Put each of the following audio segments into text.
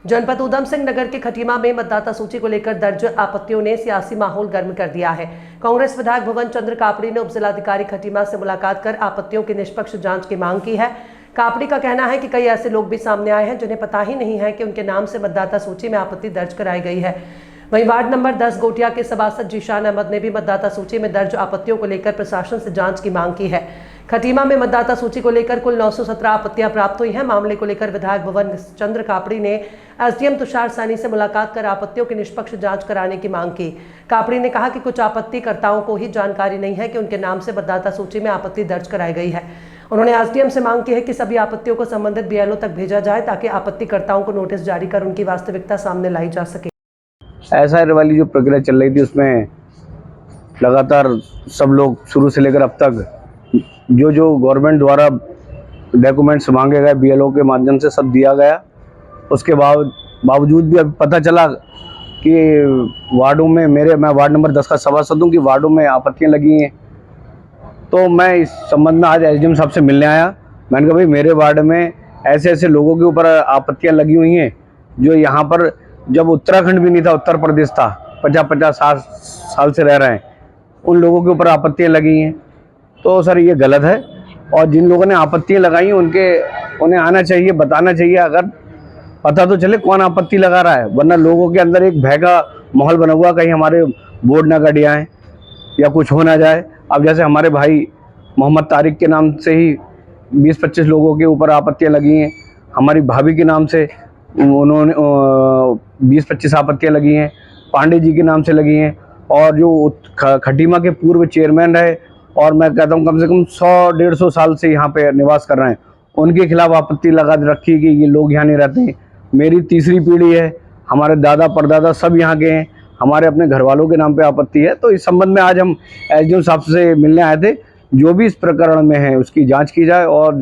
जनपद ऊधम सिंह नगर के खटीमा में मतदाता सूची को लेकर दर्ज आपत्तियों ने सियासी माहौल गर्म कर दिया है। कांग्रेस विधायक भुवन चंद्र कापड़ी ने उपजिलाधिकारी खटीमा से मुलाकात कर आपत्तियों की निष्पक्ष जांच की मांग की है। कापड़ी का कहना है कि कई ऐसे लोग भी सामने आए हैं जिन्हें पता ही नहीं है कि उनके नाम से मतदाता सूची में आपत्ति दर्ज कराई गई है। वहीं वार्ड नंबर 10 गोटिया के सभासद जीशान अहमद ने भी मतदाता सूची में दर्ज आपत्तियों को लेकर प्रशासन से जांच की मांग की है। खटीमा में मतदाता सूची को लेकर कुल 917 आपत्तियां प्राप्त हुई हैं। मामले को लेकर विधायक भुवन चंद्र कापड़ी ने एसडीएम तुषार सैनी से मुलाकात कर आपत्तियों की निष्पक्ष जांच कराने की मांग की। कापड़ी ने कहा कि कुछ आपत्तिकर्ताओं को ही जानकारी नहीं है कि उनके नाम से मतदाता सूची में आपत्ति दर्ज कराई गई है। उन्होंने एसडीएम से मांग की है कि सभी आपत्तियों को संबंधित बीएलओ तक भेजा जाए ताकि आपत्तिकर्ताओं को नोटिस जारी कर उनकी वास्तविकता सामने लाई जा सके। एसआईआर वाली जो प्रक्रिया चल रही थी उसमें लगातार सब लोग शुरू से लेकर अब तक जो गवर्नमेंट द्वारा डॉक्यूमेंट्स मांगे गए बीएलओ के माध्यम से सब दिया गया। उसके बावजूद भी अब पता चला कि वार्डों में मैं वार्ड नंबर 10 का सभासद हूँ कि वार्डों में आपत्तियाँ लगी हैं। तो मैं इस संबंध में आज एसडीएम साहब से मिलने आया। मैंने कहा भाई मेरे वार्ड में ऐसे ऐसे लोगों के ऊपर आपत्तियाँ लगी हुई हैं जो यहाँ पर जब उत्तराखंड भी नहीं था, उत्तर प्रदेश था, 50-50 साल से रह रहे हैं, उन लोगों के ऊपर आपत्तियाँ लगी हैं। तो सर ये गलत है और जिन लोगों ने आपत्तियाँ लगाई उन्हें आना चाहिए, बताना चाहिए, अगर पता तो चले कौन आपत्ति लगा रहा है, वरना लोगों के अंदर एक भय का माहौल बना हुआ कहीं हमारे वोट ना कट जाए या कुछ हो ना जाए। अब जैसे हमारे भाई मोहम्मद तारिक के नाम से ही 20-25 लोगों के ऊपर आपत्तियाँ लगी हैं, हमारी भाभी के नाम से उन्होंने 20-25 आपत्तियाँ लगी हैं, पांडे जी के नाम से लगी हैं, और जो खटीमा के पूर्व चेयरमैन रहे और मैं कहता हूँ कम से कम 100-150 साल से यहाँ पे निवास कर रहे हैं, उनके खिलाफ आपत्ति लगा रखी कि ये लोग यहाँ नहीं रहते। मेरी तीसरी पीढ़ी है, हमारे दादा परदादा सब यहाँ के हैं, हमारे अपने घर वालों के नाम पे आपत्ति है। तो इस संबंध में आज हम एसडीएम साहब से मिलने आए थे। जो भी इस प्रकरण में है उसकी जाँच की जाए और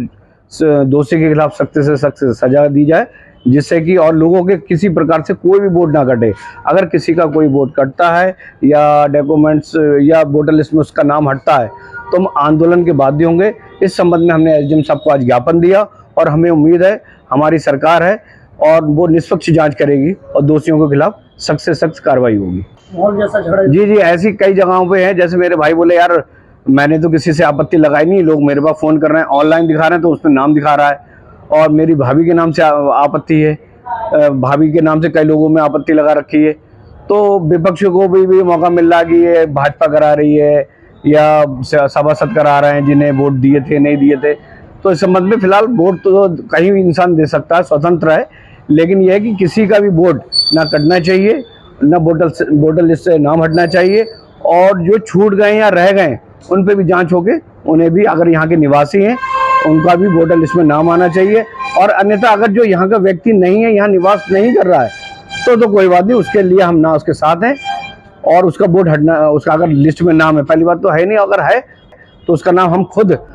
दोषी के खिलाफ सख्त से सख्त सजा दी जाए, जिससे कि और लोगों के किसी प्रकार से कोई भी वोट ना कटे। अगर किसी का कोई वोट कटता है या डॉक्यूमेंट्स या वोटर लिस्ट में उसका नाम हटता है तो हम आंदोलन के बाध्य होंगे। इस संबंध में हमने एसडीएम साहब को आज ज्ञापन दिया और हमें उम्मीद है हमारी सरकार है और वो निष्पक्ष जांच करेगी और दोषियों के खिलाफ सख्त से सख्त कार्रवाई होगी। और जैसा झगड़ा जी ऐसी कई जगहों पे है। जैसे मेरे भाई बोले यार मैंने तो किसी से आपत्ति लगाई नहीं, लोग मेरे पास फोन कर रहे हैं, ऑनलाइन दिखा रहे हैं तो उसमें नाम दिखा रहा है और मेरी भाभी के नाम से आपत्ति है, भाभी के नाम से कई लोगों में आपत्ति लगा रखी है। तो विपक्ष को भी मौका मिल रहा है कि ये भाजपा करा रही है या सभासद करा रहे हैं जिन्हें वोट दिए थे नहीं दिए थे। तो इस संबंध में फिलहाल वोट तो कहीं भी इंसान दे सकता है, स्वतंत्र है, लेकिन यह है कि किसी का भी वोट ना कटना चाहिए, ना वोटर लिस्ट से नाम हटना चाहिए, और जो छूट गए या रह गए उन पे भी जांच होके उन्हें भी, अगर यहाँ के निवासी हैं उनका भी वोटर लिस्ट में नाम आना चाहिए। और अन्यथा अगर जो यहाँ का व्यक्ति नहीं है, यहाँ निवास नहीं कर रहा है तो कोई बात नहीं, उसके लिए हम ना उसके साथ हैं और उसका वोट हटना, उसका अगर लिस्ट में नाम है, पहली बात तो है नहीं, अगर है तो उसका नाम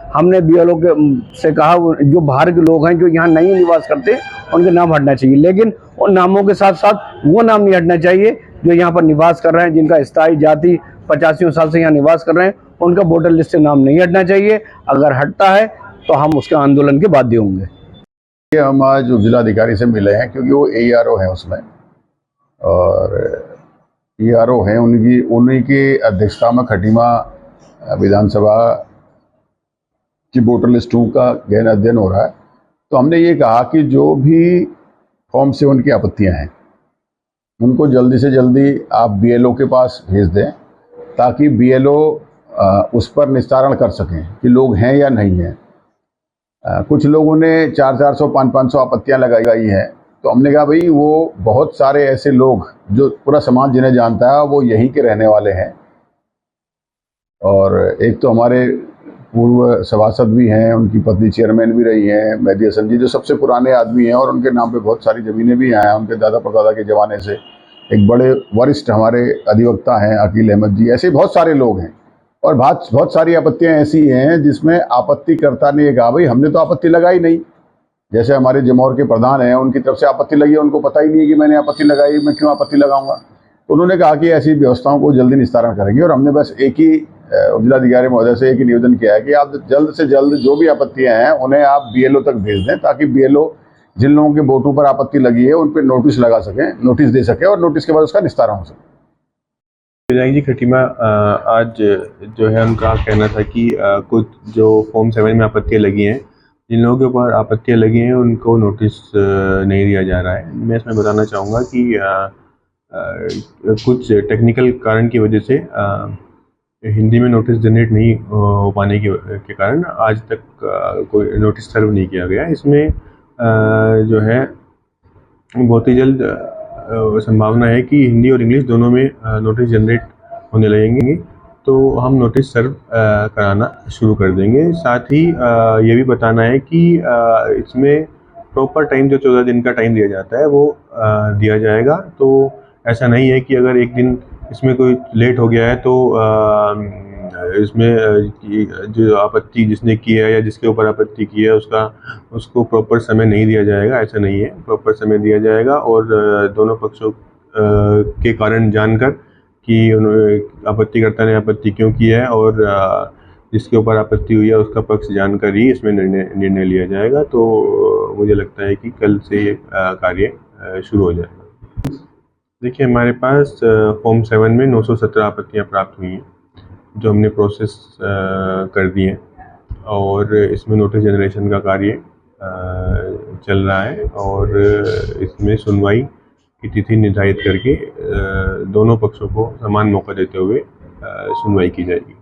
हमने बीएलओ के से कहा जो बाहर के लोग हैं जो यहाँ नहीं निवास करते उनके नाम हटना चाहिए, लेकिन उन नामों के साथ साथ वो नाम नहीं हटना चाहिए जो यहाँ पर निवास कर रहे हैं, जिनका स्थायी जाति 85 साल से यहाँ निवास कर रहे हैं, उनका वोटर लिस्ट से नाम नहीं हटना चाहिए। अगर हटता है तो हम उसके आंदोलन के बाध्य होंगे। हम आज जिलाधिकारी से मिले हैं क्योंकि वो ARO है उसमें, और ARO हैं, उन्हीं की अध्यक्षता में खटीमा विधानसभा की वोटर लिस्ट 2 का गहन अध्ययन हो रहा है। तो हमने ये कहा कि जो भी फॉर्म से उनकी आपत्तियां हैं उनको जल्दी से जल्दी आप BLO के पास भेज दें ताकि BLO उस पर निस्तारण कर सकें कि लोग हैं या नहीं हैं। कुछ लोगों ने 400-400, 500-500 आपत्तियां लगाई हैं। तो हमने कहा भाई वो बहुत सारे ऐसे लोग जो पूरा समाज जिन्हें जानता है वो यहीं के रहने वाले हैं, और एक तो हमारे पूर्व सभासद भी हैं, उनकी पत्नी चेयरमैन भी रही हैं, मेहदी हसन जी जो सबसे पुराने आदमी हैं और उनके नाम पे बहुत सारी ज़मीनें भी हैं, उनके दादा परदादा के ज़माने से। एक बड़े वरिष्ठ हमारे अधिवक्ता हैं अकील अहमद जी, ऐसे बहुत सारे लोग हैं। और बहुत सारी आपत्तियां ऐसी हैं जिसमें आपत्तिकर्ता ने कहा भाई हमने तो आपत्ति लगाई नहीं। जैसे हमारे जमौर के प्रधान हैं, उनकी तरफ से आपत्ति लगी, उनको पता ही नहीं है कि मैंने आपत्ति लगाई, मैं क्यों आपत्ति लगाऊंगा। तो उन्होंने कहा कि ऐसी व्यवस्थाओं को जल्दी निस्तारण करेंगे, और हमने बस एक ही जिलाधिकारी महोदय से एक ही निवेदन किया है कि आप जल्द से जल्द जो भी आपत्तियां हैं उन्हें आप BLO तक भेज दें ताकि BLO जिन लोगों के वोटों पर आपत्ति लगी है उन पर नोटिस लगा सकें, नोटिस दे सकें और नोटिस के बाद उसका निस्तारा हो सके। विनायक जी खटीमा आज जो है उनका कहना था कि कुछ जो फॉर्म 7 में आपत्तियां लगी हैं, जिन लोगों के ऊपर आपत्तियां लगी हैं उनको नोटिस नहीं दिया जा रहा है। मैं इसमें बताना चाहूँगा कि कुछ टेक्निकल कारण की वजह से हिंदी में नोटिस जनरेट नहीं हो पाने के कारण आज तक कोई नोटिस सर्व नहीं किया गया। इसमें जो है बहुत ही जल्द संभावना है कि हिंदी और इंग्लिश दोनों में नोटिस जनरेट होने लगेंगे, तो हम नोटिस सर्व कराना शुरू कर देंगे। साथ ही ये भी बताना है कि इसमें प्रॉपर टाइम जो 14 दिन का टाइम दिया जाता है वो दिया जाएगा। तो ऐसा नहीं है कि अगर एक दिन इसमें कोई लेट हो गया है तो इसमें जो आपत्ति जिसने की है या जिसके ऊपर आपत्ति की है उसको प्रॉपर समय नहीं दिया जाएगा। ऐसा नहीं है, प्रॉपर समय दिया जाएगा और दोनों पक्षों के कारण जानकर कि आपत्तिकर्ता ने आपत्ति क्यों की है और जिसके ऊपर आपत्ति हुई है उसका पक्ष जानकर ही इसमें निर्णय लिया जाएगा। तो मुझे लगता है कि कल से ये कार्य शुरू हो जाएगा। देखिए, हमारे पास फॉर्म 7 में 917 आपत्तियाँ प्राप्त हुई हैं जो हमने प्रोसेस कर दी हैं और इसमें नोटिस जनरेशन का कार्य चल रहा है और इसमें सुनवाई की तिथि निर्धारित करके दोनों पक्षों को समान मौका देते हुए सुनवाई की जाएगी।